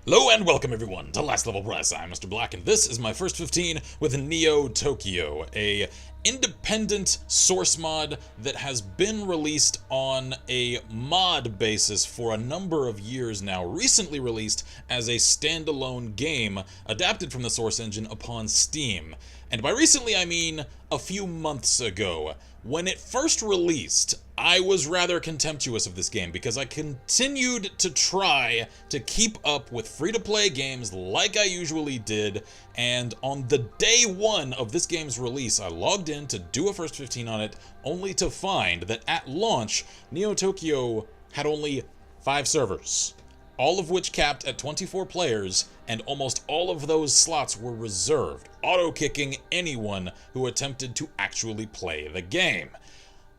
Hello and welcome everyone to Last Level Press. I'm Mr. Black and this is my first 15 with NeoTokyo, a independent source mod that has been released on a mod basis for a number of years now, recently released as a standalone game adapted from the source engine upon Steam. And by recently I mean a few months ago. When it first released, I was rather contemptuous of this game because I continued to try to keep up with free-to-play games like I usually did, and on the day one of this game's release, I logged in to do a first 15 on it, only to find that at launch, NeoTokyo had only 5 servers, all of which capped at 24 players, and almost all of those slots were reserved, auto-kicking anyone who attempted to actually play the game.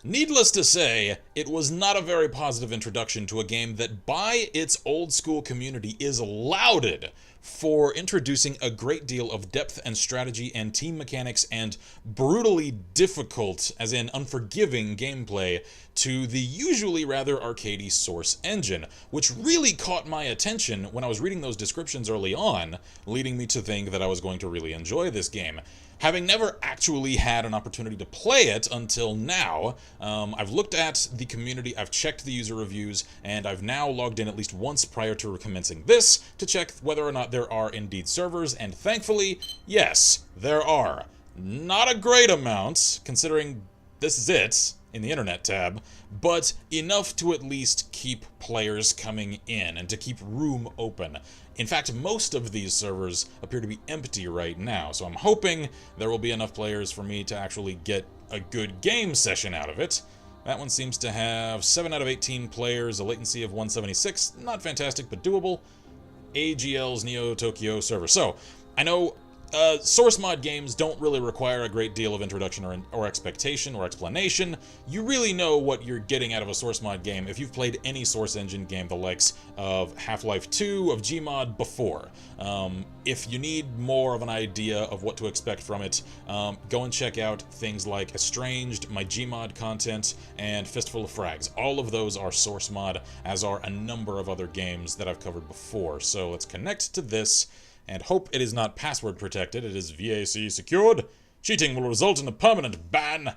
Needless to say, it was not a very positive introduction to a game that by its old school community is lauded for introducing a great deal of depth and strategy and team mechanics and brutally difficult, as in unforgiving, gameplay to the usually rather arcadey source engine, which really caught my attention when I was reading those descriptions early on, leading me to think that I was going to really enjoy this game. Having never actually had an opportunity to play it until now, I've looked at the community, I've checked the user reviews, and I've now logged in at least once prior to commencing this to check whether or not there are indeed servers, and thankfully, yes, there are. Not a great amount, considering this is it in the internet tab, but enough to at least keep players coming in and to keep room open. In fact, most of these servers appear to be empty right now, so I'm hoping there will be enough players for me to actually get a good game session out of it. That one seems to have 7 out of 18 players, a latency of 176, not fantastic, but doable. AGL's NeoTokyo server. So, I know source mod games don't really require a great deal of introduction or expectation or explanation. You really know what you're getting out of a source mod game if you've played any source engine game the likes of Half-Life 2, of Gmod before. If you need more of an idea of what to expect from it, go and check out things like Estranged, my Gmod content, and Fistful of Frags. All of those are source mod, as are a number of other games that I've covered before. So let's connect to this and hope it is not password protected. It is VAC secured. Cheating will result in a permanent ban.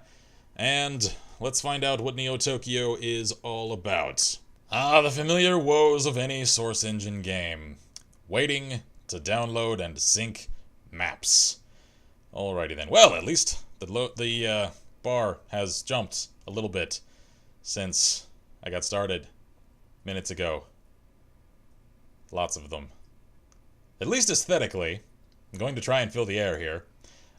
And let's find out what NeoTokyo is all about. Ah, the familiar woes of any source engine game. Waiting to download and sync maps. Alrighty then. Well, at least the bar has jumped a little bit since I got started minutes ago. Lots of them. At least aesthetically, I'm going to try and fill the air here.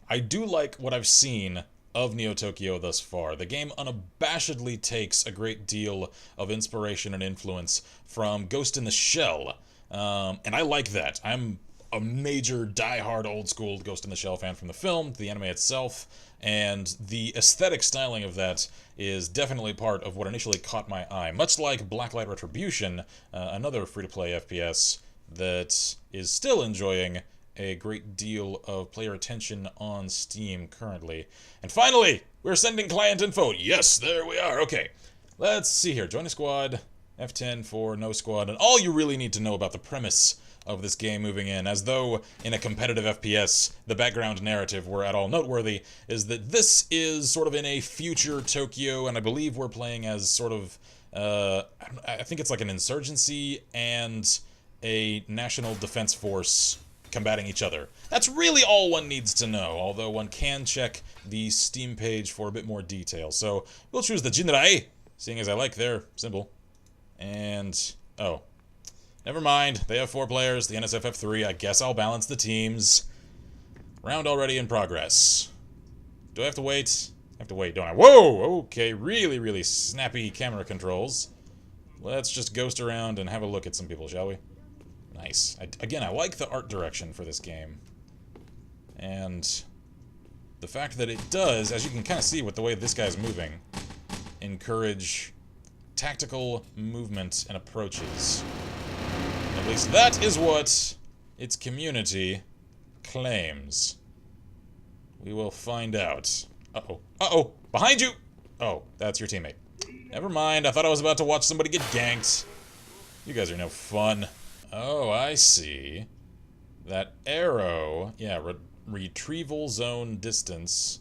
I do like what I've seen of NeoTokyo thus far. The game unabashedly takes a great deal of inspiration and influence from Ghost in the Shell, and I like that. I'm a major die-hard old-school Ghost in the Shell fan from the film, the anime itself, and the aesthetic styling of that is definitely part of what initially caught my eye. Much like Blacklight Retribution, another free-to-play FPS that is still enjoying a great deal of player attention on Steam currently. And finally, we're sending client info. Yes, there we are. Okay, let's see here. Join a squad, F10 for no squad, and all you really need to know about the premise of this game moving in, as though in a competitive FPS, the background narrative were at all noteworthy, is that this is sort of in a future Tokyo, and I believe we're playing as sort of, I think it's like an insurgency and a national defense force combating each other. That's really all one needs to know, although one can check the Steam page for a bit more detail. So we'll choose the Jinrai, seeing as I like their symbol. And, oh, never mind, they have 4 players, the NSFF 3, I guess I'll balance the teams. Round already in progress. Do I have to wait? I have to wait, don't I? Whoa, okay, really, really snappy camera controls. Let's just ghost around and have a look at some people, shall we? Nice. Again, I like the art direction for this game. And the fact that it does, as you can kind of see with the way this guy's moving, encourage tactical movement and approaches. At least that is what its community claims. We will find out. Uh-oh. Uh-oh! Behind you! Oh, that's your teammate. Never mind, I thought I was about to watch somebody get ganked. You guys are no fun. Oh, I see. That arrow, yeah, retrieval zone distance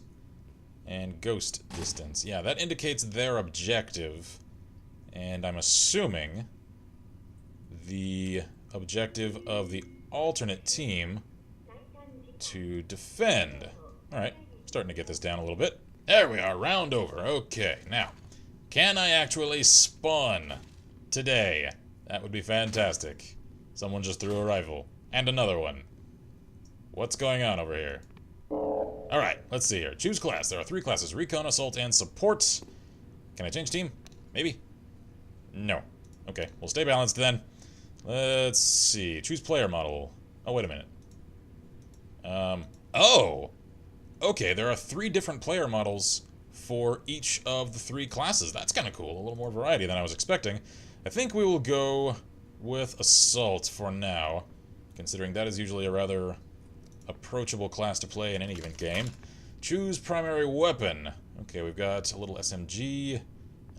and ghost distance. Yeah, that indicates their objective. And I'm assuming the objective of the alternate team to defend. Alright, starting to get this down a little bit. There we are, round over. Okay, now, can I actually spawn today? That would be fantastic. Someone just threw a rifle. And another one. What's going on over here? Alright, let's see here. Choose class. There are 3 classes: Recon, Assault, and Support. Can I change team? Maybe? No. Okay, we'll stay balanced then. Let's see. Choose player model. Oh, wait a minute. Oh! Okay, there are 3 different player models for each of the 3 classes. That's kind of cool. A little more variety than I was expecting. I think we will go with Assault for now, considering that is usually a rather approachable class to play in any given game. Choose primary weapon. Okay, we've got a little SMG,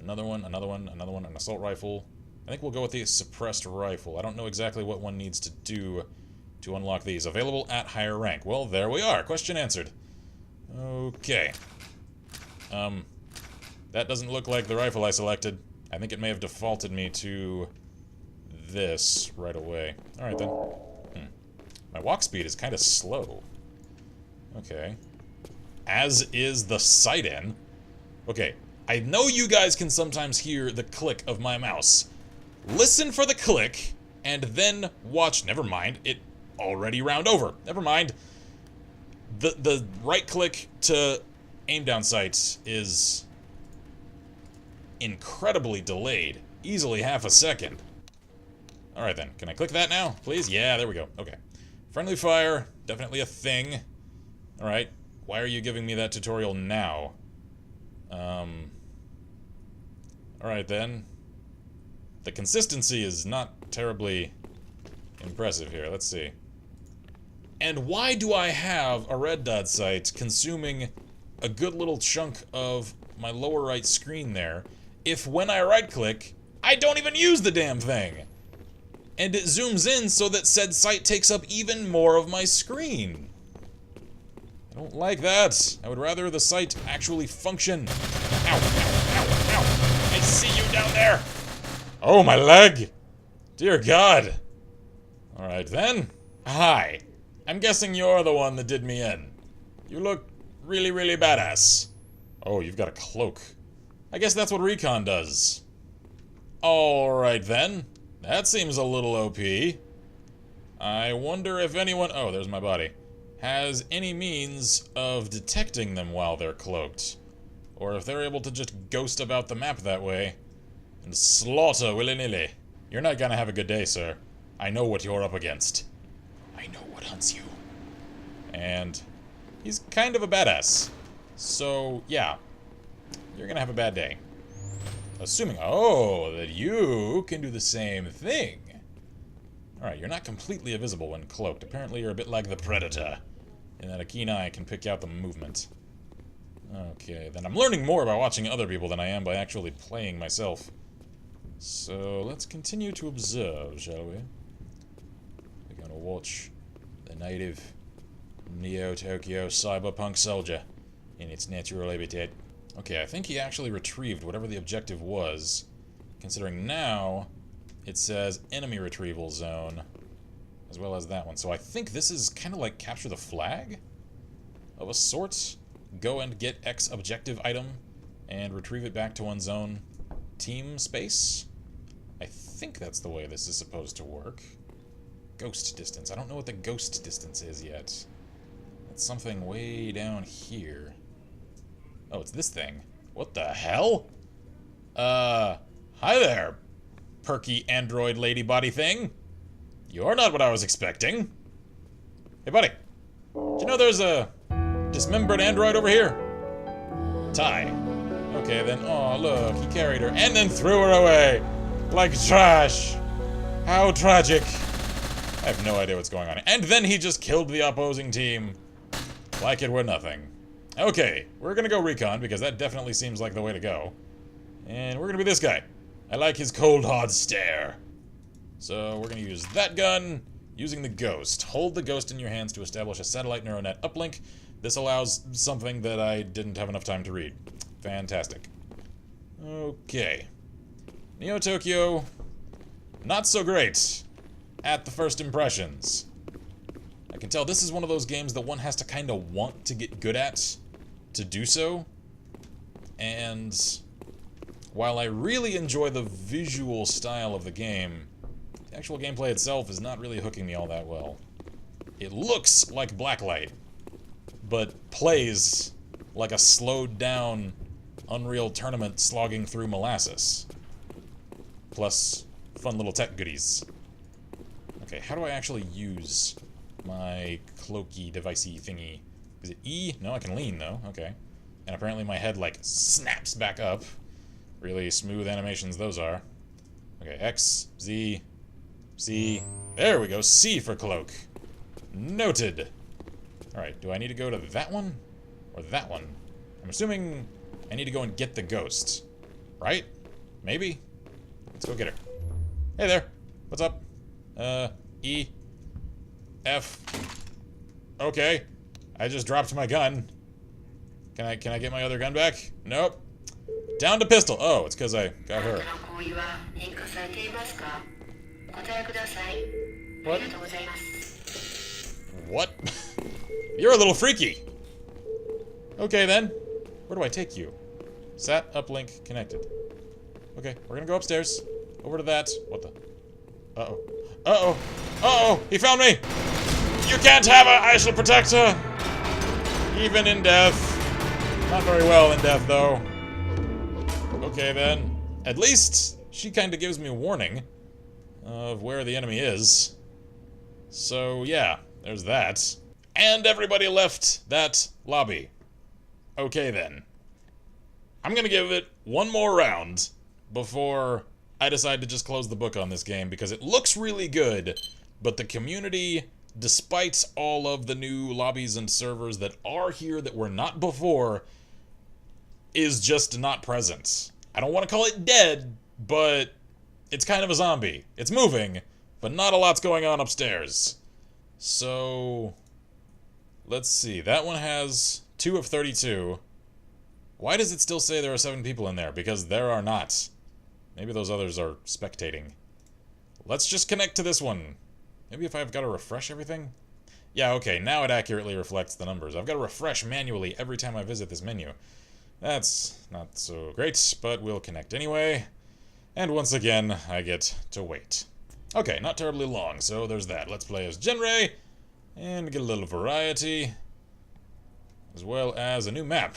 another one, an assault rifle. I think we'll go with the suppressed rifle. I don't know exactly what one needs to do to unlock these. Available at higher rank. Well, there we are. Question answered. Okay. That doesn't look like the rifle I selected. I think it may have defaulted me to this right away. Alright then. My walk speed is kind of slow. Okay. As is the sight-in. Okay, I know you guys can sometimes hear the click of my mouse. Listen for the click, and then watch. Never mind, it already round over. Never mind. The right click to aim down sights is incredibly delayed. Easily half a second. Alright then, can I click that now, please? Yeah, there we go. Okay. Friendly fire, definitely a thing. Alright, why are you giving me that tutorial now? Alright then. The consistency is not terribly impressive here, let's see. And why do I have a red dot sight consuming a good little chunk of my lower right screen there, if when I right click, I don't even use the damn thing? And it zooms in so that said sight takes up even more of my screen. I don't like that. I would rather the sight actually function. Ow, ow, ow, ow. I see you down there. Oh, my leg. Dear God. Alright then. Hi. I'm guessing you're the one that did me in. You look really, really badass. Oh, you've got a cloak. I guess that's what Recon does. Alright then. That seems a little OP. I wonder if anyone... Oh, there's my body. Has any means of detecting them while they're cloaked. Or if they're able to just ghost about the map that way and slaughter willy-nilly. You're not gonna have a good day, sir. I know what you're up against. I know what hunts you. And he's kind of a badass. So, yeah. You're gonna have a bad day. Assuming, oh, that you can do the same thing. Alright, you're not completely invisible when cloaked. Apparently you're a bit like the Predator, in that a keen eye can pick out the movement. Okay, then I'm learning more by watching other people than I am by actually playing myself. So, let's continue to observe, shall we? We're gonna watch the native NeoTokyo cyberpunk soldier in its natural habitat. Okay, I think he actually retrieved whatever the objective was, considering now it says enemy retrieval zone, as well as that one. So I think this is kind of like capture the flag of a sort. Go and get X objective item and retrieve it back to one's own team space. I think that's the way this is supposed to work. Ghost distance. I don't know what the ghost distance is yet. It's something way down here. Oh, it's this thing. What the hell? Hi there, perky android lady body thing. You're not what I was expecting. Hey, buddy. Do you know there's a dismembered android over here? Ty. Okay, then. Oh, look, he carried her and then threw her away. Like trash. How tragic. I have no idea what's going on. And then he just killed the opposing team like it were nothing. Okay, we're gonna go Recon, because that definitely seems like the way to go. And we're gonna be this guy. I like his cold, hard stare. So we're gonna use that gun using the ghost. Hold the ghost in your hands to establish a satellite neural net uplink. This allows something that I didn't have enough time to read. Fantastic. Okay. NeoTokyo, not so great at the first impressions. I can tell this is one of those games that one has to kind of want to get good at to do so. And while I really enjoy the visual style of the game, the actual gameplay itself is not really hooking me all that well. It looks like Blacklight, but plays like a slowed down Unreal Tournament slogging through molasses. Plus, fun little tech goodies. Okay, how do I actually use my cloaky devicey thingy? Is it E? No, I can lean though. Okay. And apparently my head, like, snaps back up. Really smooth animations those are. Okay, X, Z, C. There we go, C for cloak. Noted. Alright, do I need to go to that one? Or that one? I'm assuming I need to go and get the ghost. Right? Maybe? Let's go get her. Hey there. What's up? E. F. Okay. I just dropped my gun. Can I get my other gun back? Nope. Down to pistol. Oh, it's because I got her. What? What? You're a little freaky. Okay then. Where do I take you? Sat uplink connected. Okay, we're gonna go upstairs. Over to that. What the? Uh-oh. Uh-oh. Uh-oh! He found me! You can't have her! I shall protect her! Even in death. Not very well in death, though. Okay, then. At least she kind of gives me a warning of where the enemy is. So, yeah, there's that. And everybody left that lobby. Okay, then. I'm gonna give it one more round before I decide to just close the book on this game, because it looks really good, but the community, despite all of the new lobbies and servers that are here that were not before, is just not present. I don't want to call it dead, but it's kind of a zombie. It's moving, but not a lot's going on upstairs. So, let's see. That one has 2 of 32. Why does it still say there are 7 people in there? Because there are not. Maybe those others are spectating. Let's just connect to this one. Maybe if I've got to refresh everything? Yeah, okay, now it accurately reflects the numbers. I've got to refresh manually every time I visit this menu. That's not so great, but we'll connect anyway. And once again, I get to wait. Okay, not terribly long, so there's that. Let's play as Genre, and get a little variety, as well as a new map.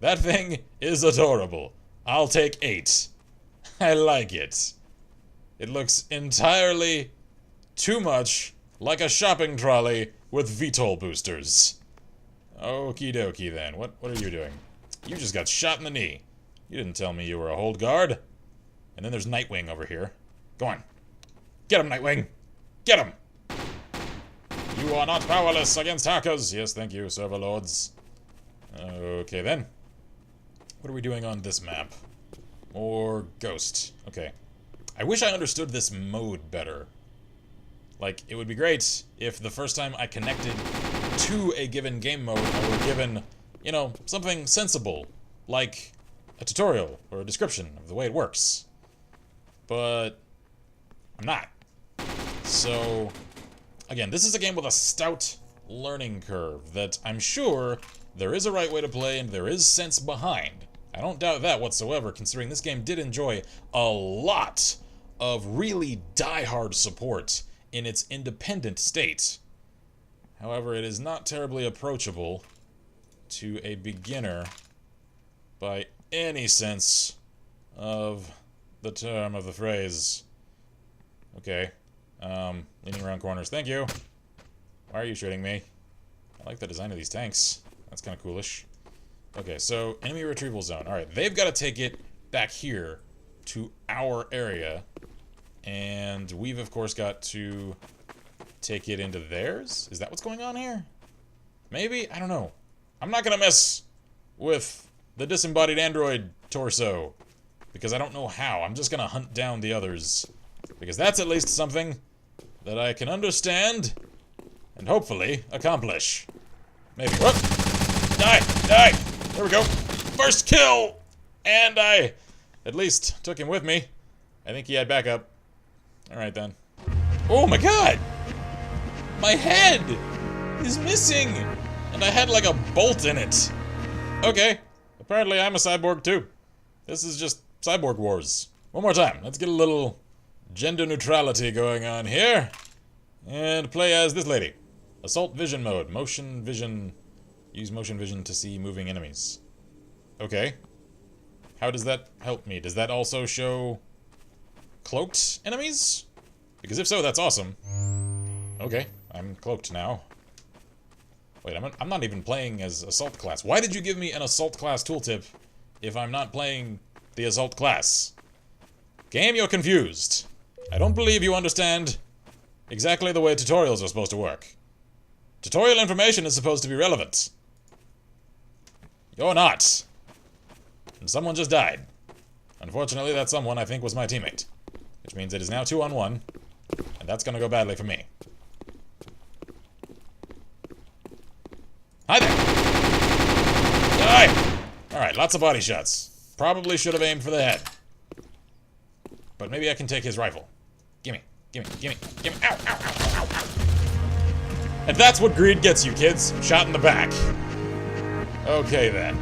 That thing is adorable. I'll take 8. I like it. It looks entirely too much like a shopping trolley with VTOL boosters. Okie dokie then. What are you doing? You just got shot in the knee. You didn't tell me you were a hold guard. And then there's Nightwing over here. Go on. Get him, Nightwing! Get him! You are not powerless against hackers! Yes, thank you, server lords. Okay then. What are we doing on this map? More Ghost. Okay. I wish I understood this mode better. Like, it would be great if the first time I connected to a given game mode, I were given, you know, something sensible. Like a tutorial or a description of the way it works. But I'm not. So, again, this is a game with a stout learning curve that I'm sure there is a right way to play and there is sense behind. I don't doubt that whatsoever, considering this game did enjoy a lot of really die-hard support in its independent state. However, it is not terribly approachable to a beginner by any sense of the term of the phrase. Okay. Leaning around corners. Thank you. Why are you shooting me? I like the design of these tanks. That's kind of coolish. Okay, so enemy retrieval zone. Alright, they've got to take it back here to our area. And we've, of course, got to take it into theirs? Is that what's going on here? Maybe? I don't know. I'm not going to mess with the disembodied android torso, because I don't know how. I'm just going to hunt down the others Because that's at least something that I can understand and hopefully accomplish. Maybe. Whoop! Die! Die! There we go. First kill! And I at least took him with me. I think he had backup. Alright then. Oh my god! My head is missing! And I had like a bolt in it. Okay. Apparently I'm a cyborg too. This is just cyborg wars. One more time. Let's get a little gender neutrality going on here. And play as this lady. Assault vision mode. Motion vision. Use motion vision to see moving enemies. Okay. How does that help me? Does that also show cloaked enemies? Because if so, that's awesome. Okay, I'm cloaked now. Wait, I'm not even playing as Assault class. Why did you give me an Assault class tooltip if I'm not playing the Assault class? Game, you're confused. I don't believe you understand exactly the way tutorials are supposed to work. Tutorial information is supposed to be relevant. You're not. And someone just died. Unfortunately, that someone, I think, was my teammate. Which means it is now 2-on-1. And that's gonna go badly for me. Hi there! Die! Alright, lots of body shots. Probably should have aimed for the head. But maybe I can take his rifle. Gimme, gimme, gimme, gimme. Ow, ow, ow, ow, ow. And that's what greed gets you, kids. Shot in the back. Okay, then.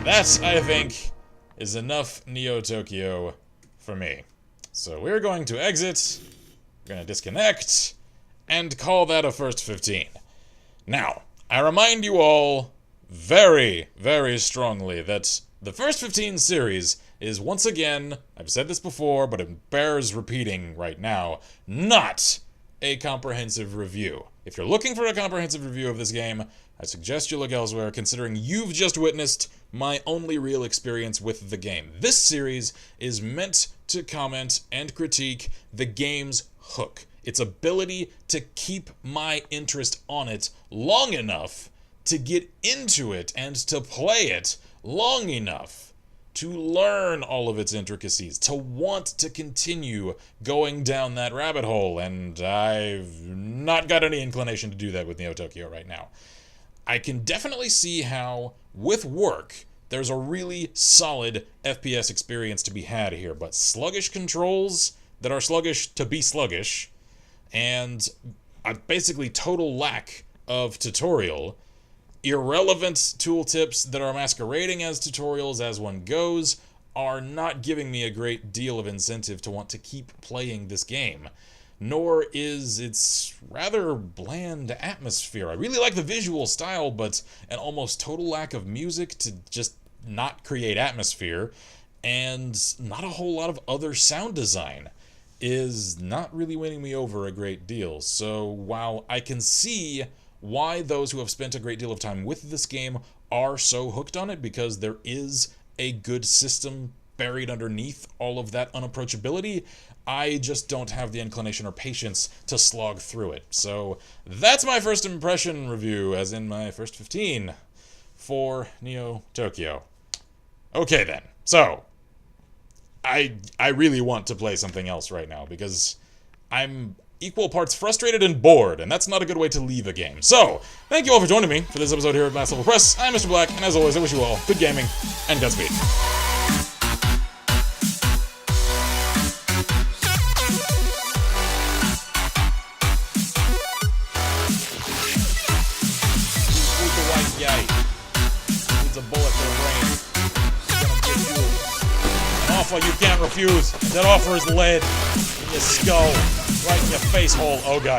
That, I think, is enough NeoTokyo for me. So we're going to exit, we're going to disconnect, and call that a first 15. Now, I remind you all very, very strongly that the first 15 series is once again, I've said this before, but it bears repeating right now, not a comprehensive review. If you're looking for a comprehensive review of this game, I suggest you look elsewhere, considering you've just witnessed my only real experience with the game. This series is meant to comment and critique the game's hook, its ability to keep my interest on it long enough to get into it and to play it long enough to learn all of its intricacies, to want to continue going down that rabbit hole, and I've not got any inclination to do that with NeoTokyo right now. I can definitely see how, with work, there's a really solid FPS experience to be had here, but sluggish controls that are sluggish to be sluggish, and a basically total lack of tutorial, irrelevant tooltips that are masquerading as tutorials as one goes, are not giving me a great deal of incentive to want to keep playing this game. Nor is its rather bland atmosphere. I really like the visual style, but an almost total lack of music to just not create atmosphere, and not a whole lot of other sound design is not really winning me over a great deal. So while I can see why those who have spent a great deal of time with this game are so hooked on it, because there is a good system buried underneath all of that unapproachability, I just don't have the inclination or patience to slog through it. So that's my first impression review, as in my first 15 for NeoTokyo. Okay then, so I really want to play something else right now, because I'm equal parts frustrated and bored, and that's not a good way to leave a game. So, thank you all for joining me for this episode here at Last Level Press. I'm Mr. Black, and as always, I wish you all good gaming and Godspeed. Who's the white guy? Needs a bullet for the brain. He's gonna give you an offer you can't refuse. That offer is lead in your skull. Right in your face hole. Oh god.